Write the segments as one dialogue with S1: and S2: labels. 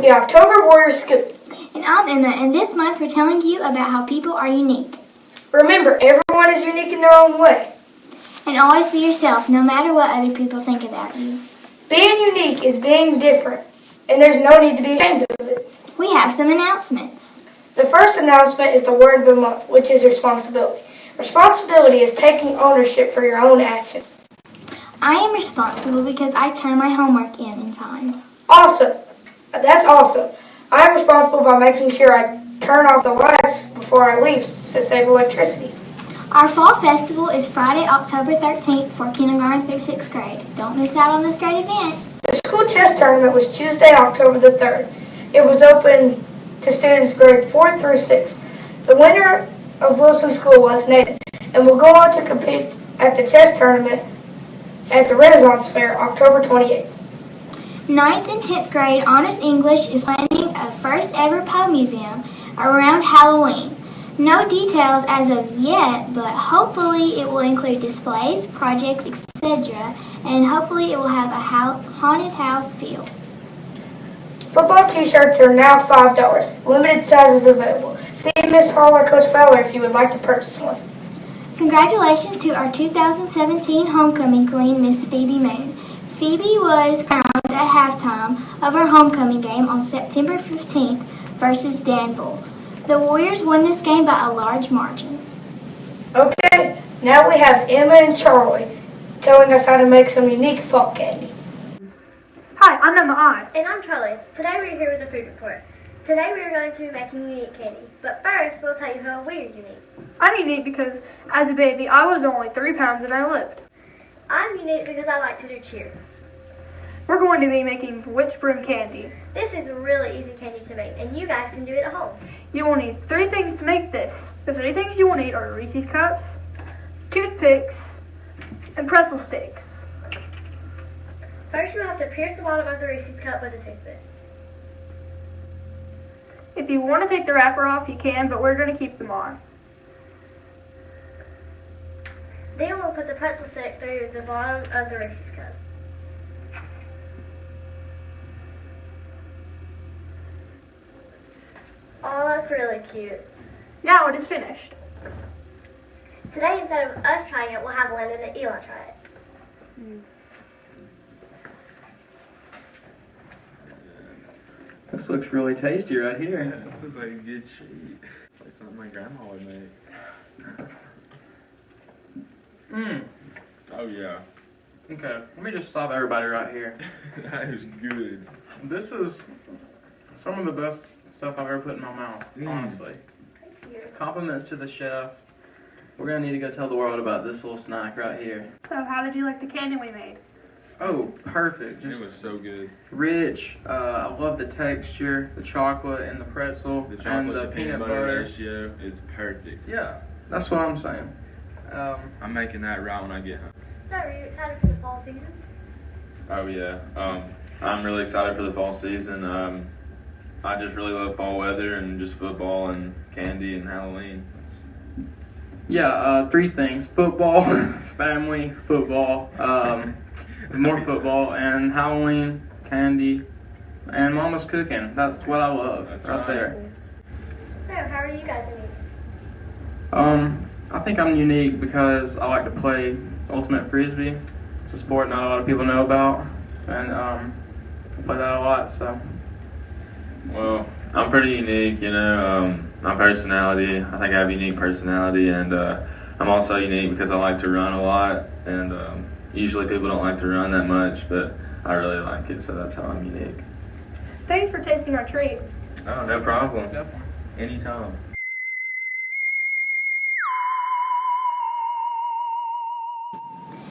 S1: the October Warriors Scoop.
S2: And I'm Emma, and this month we're telling you about how people are unique.
S1: Remember, everyone is unique in their own way.
S2: And always be yourself, no matter what other people think about you.
S1: Being unique is being different, and there's no need to be ashamed of it.
S2: We have some announcements.
S1: The first announcement is the word of the month, which is responsibility. Responsibility is taking ownership for your own actions.
S2: I am responsible because I turn my homework in time.
S1: Awesome. That's awesome. I am responsible by making sure I turn off the lights before I leave to save electricity.
S2: Our fall festival is Friday, October 13th for kindergarten through 6th grade. Don't miss out on this great event.
S1: The school chess tournament was Tuesday, October the 3rd. It was open to students grade 4th through 6th. The winner of Wilson School was Nathan and will go on to compete at the chess tournament at the Renaissance Fair, October 28th.
S2: 9th and 10th grade Honors English is planning a first ever Poe Museum around Halloween. No details as of yet, but hopefully it will include displays, projects, etc. And hopefully it will have a haunted house feel.
S1: Football t-shirts are now $5. Limited sizes available. See Miss Hall or Coach Fowler if you would like to purchase one.
S2: Congratulations to our 2017 homecoming queen, Miss Phoebe Moon. Phoebe was crowned at halftime of her homecoming game on September 15th versus Danville. The Warriors won this game by a large margin.
S1: Okay, now we have Emma and Charlie telling us how to make some unique fall candy.
S3: Hi, I'm Emma.
S4: And I'm Charlie. Today we're here with a food report. Today we are going to be making unique candy, but first we'll tell you how we're unique.
S3: I'm unique because as a baby I was only 3 pounds and I lived.
S4: I'm unique because I like to do cheer.
S3: We're going to be making witch broom candy.
S4: This is a really easy candy to make, and you guys can do it at home.
S3: You will need 3 things to make this. The 3 things you will need are Reese's Cups, toothpicks, and pretzel sticks.
S4: First you'll have to pierce the bottom of the Reese's cup with a toothpick.
S3: If you want to take the wrapper off, you can, but we're going to keep them on.
S4: Then we'll put the pretzel stick through the bottom of the Reese's cup. Oh, that's really cute.
S3: Now it is finished.
S4: Today, instead of us trying it, we'll have Landon and Eli try it.
S5: This looks really tasty right here.
S6: Yeah, this is like a good treat. It's like something my grandma would make. Oh yeah.
S5: Okay, let me just stop everybody right here.
S6: That is good.
S5: This is some of the best stuff I've ever put in my mouth, honestly. Compliments to the chef. We're gonna need to go tell the world about this little snack right here.
S3: So how did you like the candy we made?
S5: Oh, perfect.
S6: It
S5: Just
S6: was so good.
S5: rich. I love the texture, the chocolate and the pretzel,
S6: The chocolate
S5: and the
S6: to
S5: peanut
S6: butter
S5: butter.
S6: ratio is perfect.
S5: Yeah, that's what I'm saying.
S6: I'm making that right when I get home.
S4: So, are you excited for the fall season?
S7: Oh yeah, I'm really excited for the fall season. I just really love fall weather and just football and candy and Halloween.
S5: Yeah, 3 things: football, family, football, more football, and Halloween, candy, and Mama's cooking. That's what I love.
S6: That's
S5: right
S6: right.
S5: there.
S4: So, how are you guys unique?
S5: I think I'm unique because I like to play ultimate frisbee. It's a sport not a lot of people know about, and I play that a lot. So.
S7: Well, I'm pretty unique, you know. My personality, I think I have a unique personality, and I'm also unique because I like to run a lot, and usually people don't like to run that much, but I really like it, so that's how I'm unique.
S3: Thanks for tasting our treat.
S7: Oh, no problem. Anytime.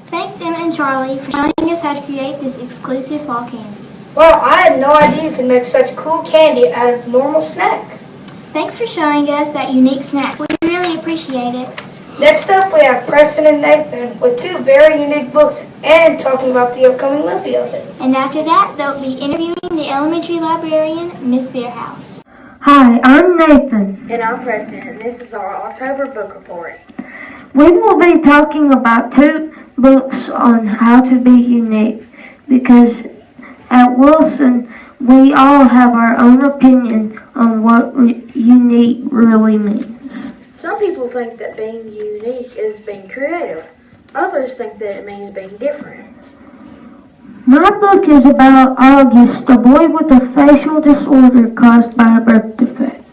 S2: Thanks Emma and Charlie for showing us how to create this exclusive fall candy.
S1: Well, I had no idea you could make such cool candy out of normal snacks.
S2: Thanks for showing us that unique snack. We really appreciate it.
S1: Next up, we have Preston and Nathan with 2 very unique books and talking about the upcoming movie of it.
S2: And after that, they'll be interviewing the elementary librarian, Miss Beerhouse.
S8: Hi, I'm Nathan.
S4: And I'm Preston, and this is our October book report.
S8: We will be talking about 2 books on how to be unique because at Wilson we all have our own opinion on what unique really means.
S9: Some people think that being unique is being creative. Others think that it means being different.
S8: My book is about August, a boy with a facial disorder caused by a birth defect.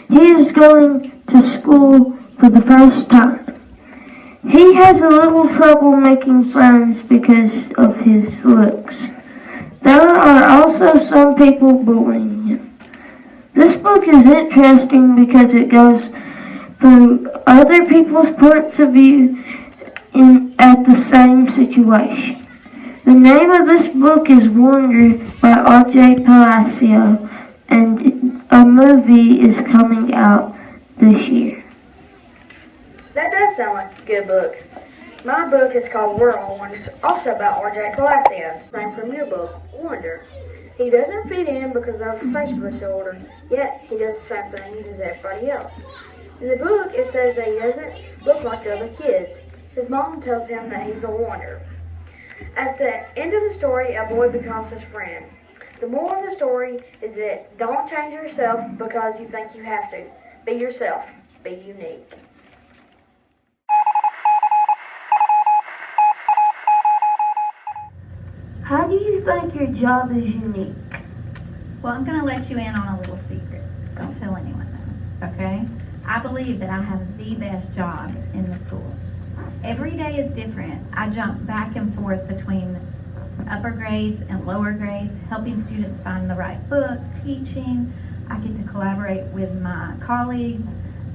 S8: He is going to school for the first time. He has a little trouble making friends because of his looks. There are also some people bullying him. This book is interesting because it goes through other people's points of view at the same situation. The name of this book is Wonder by R.J. Palacio, and a movie is coming out this year.
S9: That does sound like a good book. My book is called Whirlwind, it's also about R.J. Palacio. Same from your book, Wonder. He doesn't fit in because of a facial disorder, yet he does the same things as everybody else. In the book, it says that he doesn't look like other kids. His mom tells him that he's a wonder. At the end of the story, a boy becomes his friend. The moral of the story is that don't change yourself because you think you have to. Be yourself. Be unique.
S8: How do you think your job is unique?
S10: Well, I'm going to let you in on a little secret. Don't tell anyone though, okay? I believe that I have the best job in the school. Every day is different. I jump back and forth between upper grades and lower grades, helping students find the right book, teaching. I get to collaborate with my colleagues,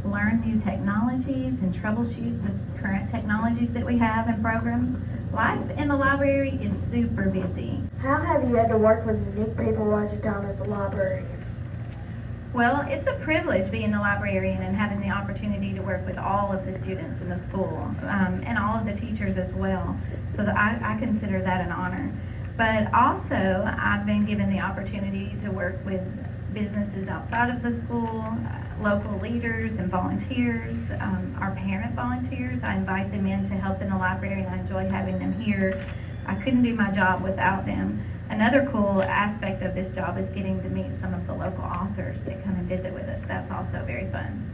S10: learn new technologies, and troubleshoot the current technologies that we have in programs. Life in the library is super busy.
S9: How have you had to work with unique people while your time as a librarian?
S10: Well, it's a privilege being the librarian and having the opportunity to work with all of the students in the school and all of the teachers as well. So that I consider that an honor. But also, I've been given the opportunity to work with businesses outside of the school, local leaders and volunteers, our parent volunteers. I invite them in to help in the library, and I enjoy having them here. I couldn't do my job without them. Another cool aspect of this job is getting to meet some of the local authors that come and visit with us. That's also very fun.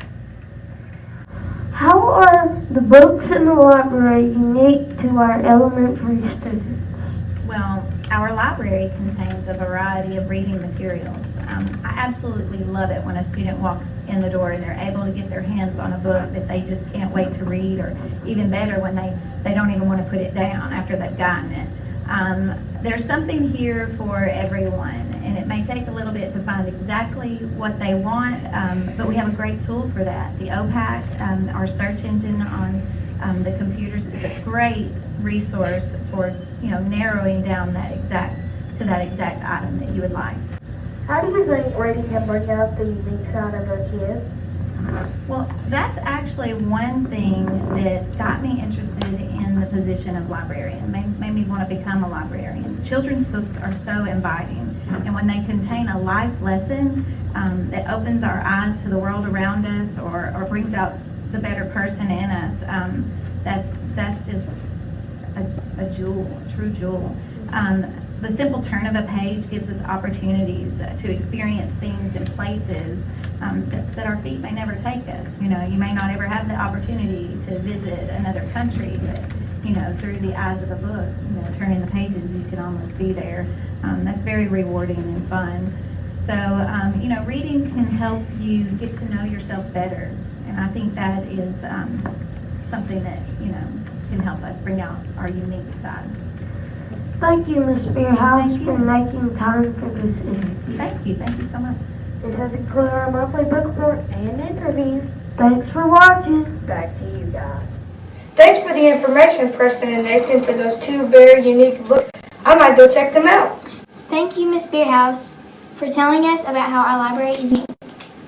S8: How are the books in the library unique to our elementary students?
S10: Well, our library contains a variety of reading materials. I absolutely love it when a student walks in the door and they're able to get their hands on a book that they just can't wait to read, or even better, when they don't even want to put it down after they've gotten it. There's something here for everyone, and it may take a little bit to find exactly what they want, but we have a great tool for that. The OPAC, our search engine on the computers, is a great resource for narrowing down that exact item that you would like.
S9: How do you think reading can bring out the unique side of a kid?
S10: Well, that's actually one thing that got me interested in the position of librarian, made me want to become a librarian. Children's books are so inviting, and when they contain a life lesson that opens our eyes to the world around us, or brings out the better person in us, that's just a jewel, a true jewel. The simple turn of a page gives us opportunities to experience things in places that our feet may never take us. You may not ever have the opportunity to visit another country, but through the eyes of a book, turning the pages, you can almost be there. That's very rewarding and fun. So, reading can help you get to know yourself better, and I think that is something that can help us bring out our unique side.
S8: Thank you, Ms. Spearhouse, for making time for this interview.
S10: Thank you so much.
S9: This has included our monthly book report and interview.
S8: Thanks for watching.
S9: Back to you guys.
S1: Thanks for the information, Preston and Nathan, for those two very unique books. I might go check them out.
S2: Thank you, Ms. Spearhouse, for telling us about how our library is unique.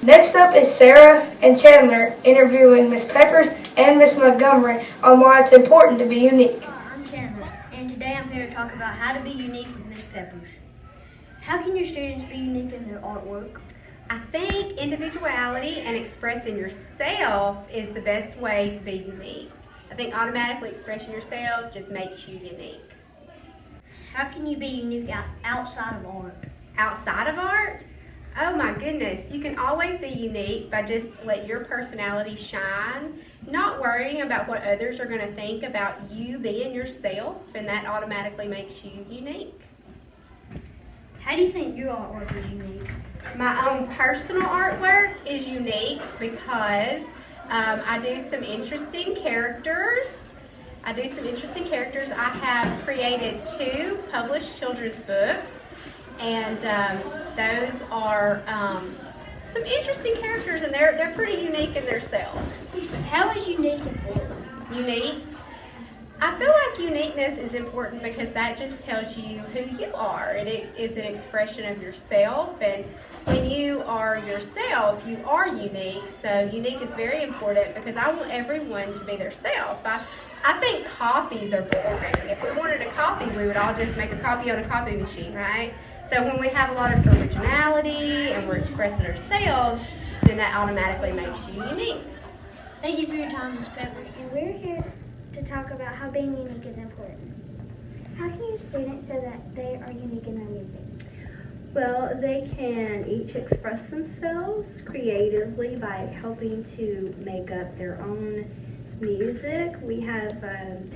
S1: Next up is Sarah and Chandler interviewing Miss Peppers and Miss Montgomery on why it's important to be unique.
S11: I'm Chandler, and today I'm here to talk about how to be unique with Miss Peppers. How can your students be unique in their artwork?
S12: I think individuality and expressing yourself is the best way to be unique. I think automatically expressing yourself just makes you unique.
S11: How can you be unique outside of art?
S12: outside of art, oh my goodness, you can always be unique by just let your personality shine, not worrying about what others are going to think about you being yourself, and that automatically makes you unique.
S11: How do you think your artwork is unique?
S12: My own personal artwork is unique because I do some interesting characters. I have created 2 published children's books, and those are some interesting characters, and they're pretty unique in themselves.
S11: How is unique important?
S12: Unique? I feel like uniqueness is important because that just tells you who you are. It is an expression of yourself, and when you are yourself, you are unique. So unique is very important because I want everyone to be themselves. I think copies are boring. If we wanted a copy, we would all just make a copy on a copy machine, right? So when we have a lot of originality and we're expressing ourselves, then that automatically makes you unique.
S11: Thank you for your time, Ms. Pepper.
S4: And we're here to talk about how being unique is important. How can you students so that they are unique in their music?
S13: Well, they can each express themselves creatively by helping to make up their own music. We have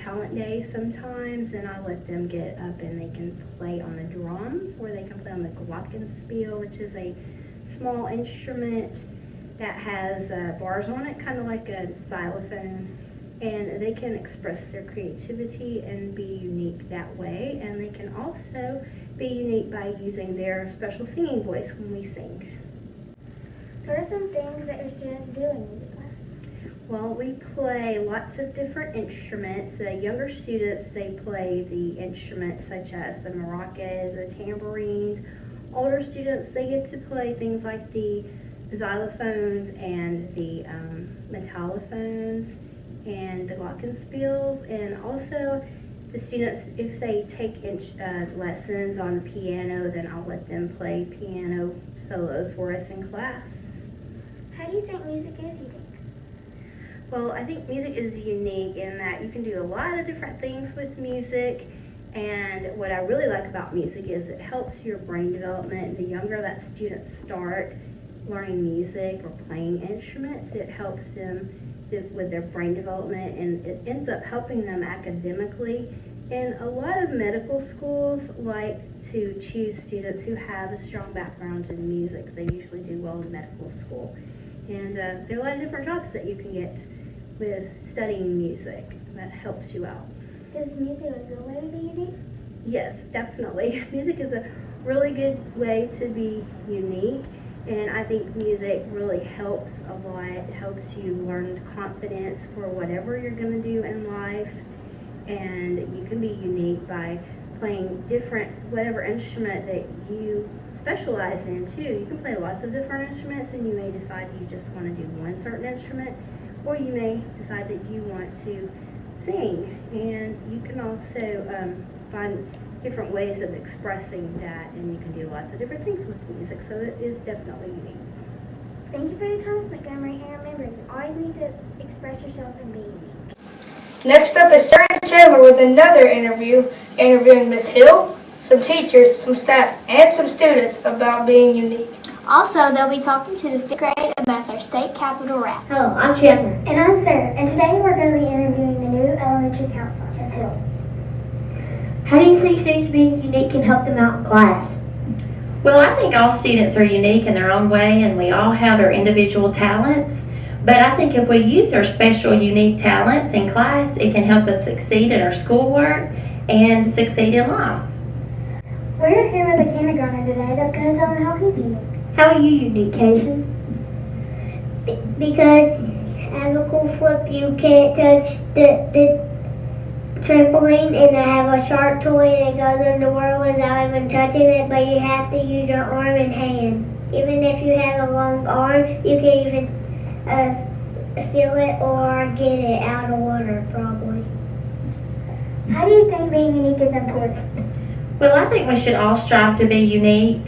S13: talent day sometimes, and I let them get up and they can play on the drums, or they can play on the glockenspiel, which is a small instrument that has bars on it, kind of like a xylophone. And they can express their creativity and be unique that way. And they can also be unique by using their special singing voice when we sing.
S4: What are some things that your students do in music class?
S13: Well, we play lots of different instruments. The younger students, they play the instruments such as the maracas, the tambourines. Older students, they get to play things like the xylophones and the metallophones and the glockenspiels. And also the students, if they take lessons on the piano, then I'll let them play piano solos for us in class.
S4: How do you think music is unique?
S13: Well, I think music is unique in that you can do a lot of different things with music, and what I really like about music is it helps your brain development. The younger that students start learning music or playing instruments, it helps them with their brain development, and it ends up helping them academically. And a lot of medical schools like to choose students who have a strong background in music. They usually do well in medical school. And there are a lot of different jobs that you can get with studying music that helps you out.
S4: Is music a good way to be unique?
S13: Yes, definitely. Music is a really good way to be unique. And I think music really helps a lot. It helps you learn confidence for whatever you're going to do in life. And you can be unique by playing whatever instrument that you specialize in too. You can play lots of different instruments, and you may decide you just want to do one certain instrument, or you may decide that you want to sing. And you can also find different ways of expressing that, and you can do lots of different things with music, so it is definitely unique.
S4: Thank you for your time, Ms. Montgomery, and remember, you always need to express yourself and be unique.
S1: Next up is Sarah Chandler with another interviewing Ms. Hill, some teachers, some staff, and some students about being unique.
S2: Also, they'll be talking to the 5th grade about their state capitol rap.
S4: Hello, I'm Chandler. And I'm Sarah, and today we're going to be interviewing the new elementary counselor, Ms. Hill.
S8: How do you think students being unique can help them out in class?
S14: Well, I think all students are unique in their own way, and we all have our individual talents. But I think if we use our special, unique talents in class, it can help us succeed in our schoolwork and succeed in life.
S4: We're here with a kindergartner today that's going to tell them how he's unique.
S8: How are you unique, Casey?
S15: Because as a cool flip, you can't touch the trampoline, and I have a shark toy that goes in the world without even touching it, but you have to use your arm and hand. Even if you have a long arm, you can even feel it or get it out of water, probably.
S4: How do you think being unique is important?
S14: Well, I think we should all strive to be unique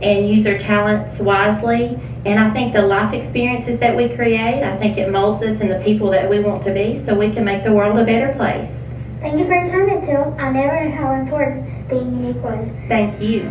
S14: and use our talents wisely. And I think the life experiences that we create, I think it molds us in the people that we want to be, so we can make the world a better place.
S4: Thank you for your time, Ms. Hill. I never knew how important being unique was.
S14: Thank you.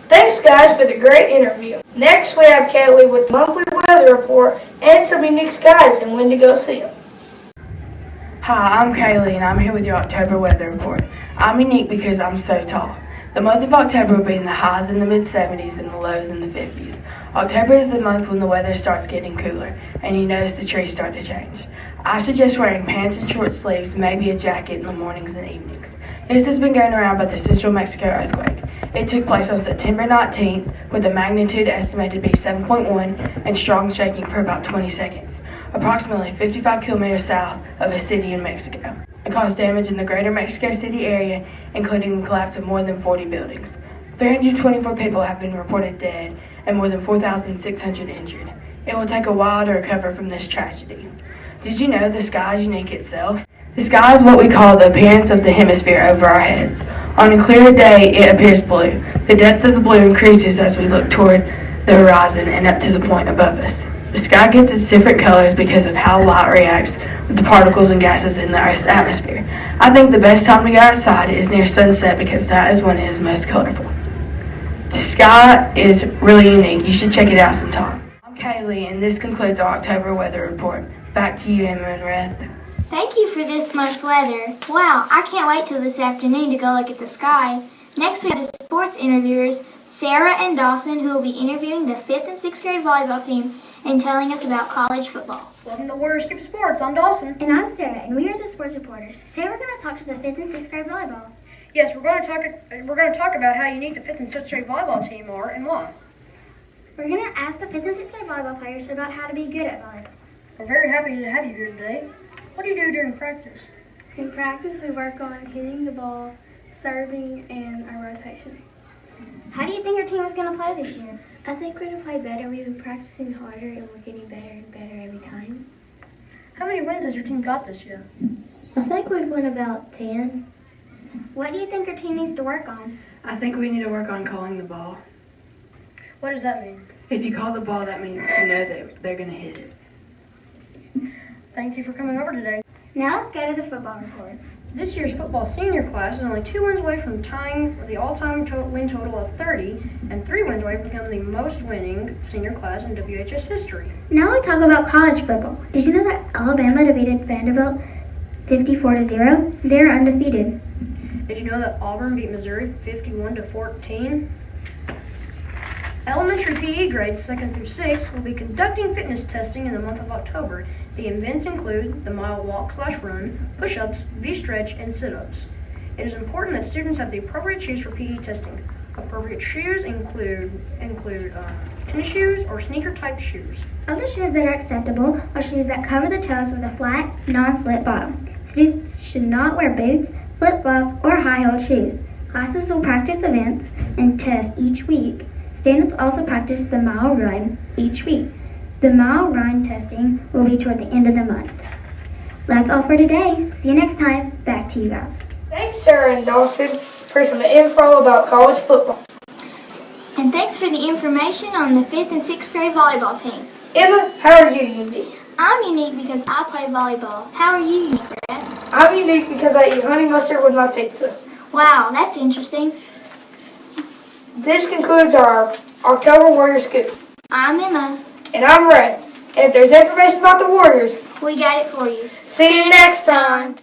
S1: Thanks, guys, for the great interview. Next, we have Kaylee with the monthly weather report and some unique skies and when to go see them.
S16: Hi, I'm Kaylee, and I'm here with your October weather report. I'm unique because I'm so tall. The month of October will be in the highs in the mid-70s and the lows in the 50s. October is the month when the weather starts getting cooler, and you notice the trees start to change. I suggest wearing pants and short sleeves, maybe a jacket in the mornings and evenings. News has been going around about the Central Mexico earthquake. It took place on September 19th, with a magnitude estimated to be 7.1 and strong shaking for about 20 seconds, approximately 55 kilometers south of a city in Mexico. It caused damage in the greater Mexico City area, including the collapse of more than 40 buildings. 324 people have been reported dead and more than 4,600 injured. It will take a while to recover from this tragedy. Did you know the sky is unique itself? The sky is what we call the appearance of the hemisphere over our heads. On a clear day, it appears blue. The depth of the blue increases as we look toward the horizon and up to the point above us. The sky gets its different colors because of how light reacts with the particles and gases in the Earth's atmosphere. I think the best time to go outside is near sunset because that is when it is most colorful. The sky is really unique. You should check it out sometime. I'm Kaylee, and this concludes our October weather report. Back to you, Emma and Reth.
S2: Thank you for this month's weather. Wow, I can't wait till this afternoon to go look at the sky. Next we have the sports interviewers, Sarah and Dawson, who will be interviewing the 5th and 6th grade volleyball team and telling us about college football.
S11: Welcome to Warrior Skip Sports. I'm Dawson.
S4: And I'm Sarah, and we are the sports reporters. Today we're going to talk to the 5th and 6th grade volleyball.
S11: Yes, we're going to talk about how unique the 5th and 6th grade volleyball team are and why.
S4: We're going to ask the 5th and 6th grade volleyball players about how to be good at volleyball.
S11: We're very happy to have you here today. What do you do during practice?
S17: In practice, we work on hitting the ball, serving, and our rotation.
S4: How do you think your team is going to play this year?
S17: I think we're going to play better. We've been practicing harder, and we're getting better and better every time.
S11: How many wins has your team got this year?
S17: I think we've won about 10.
S4: What do you think your team needs to work on?
S16: I think we need to work on calling the ball.
S11: What does that mean?
S16: If you call the ball, that means you know that they're going to hit it.
S11: Thank you for coming over today.
S4: Now let's go to the football report.
S11: This year's football senior class is only 2 wins away from tying the all-time win total of 30 and 3 wins away from becoming the most winning senior class in WHS history.
S4: Now we talk about college football. Did you know that Alabama defeated Vanderbilt 54-0? They're undefeated.
S11: Did you know that Auburn beat Missouri 51-14? Elementary PE grades 2nd through 6th will be conducting fitness testing in the month of October. The events include the mile walk/run, push-ups, V-stretch, and sit-ups. It is important that students have the appropriate shoes for PE testing. Appropriate shoes include tennis shoes or sneaker-type shoes.
S4: Other shoes that are acceptable are shoes that cover the toes with a flat, non-slip bottom. Students should not wear boots, flip-flops, or high-heeled shoes. Classes will practice events and tests each week. Students also practice the mile run each week. The mile run testing will be toward the end of the month. That's all for today. See you next time. Back to you guys.
S1: Thanks, Sarah and Dawson, for some info about college football.
S2: And thanks for the information on the 5th and 6th grade volleyball team.
S1: Emma, how are you, Undy?
S2: I'm unique because I play volleyball. How are you unique, Brett?
S1: I'm unique because I eat honey mustard with my pizza.
S2: Wow, that's interesting.
S1: This concludes our October Warrior Scoop.
S2: I'm Emma.
S1: And I'm Red. And if there's information about the Warriors,
S2: We got it for you.
S1: see you next time.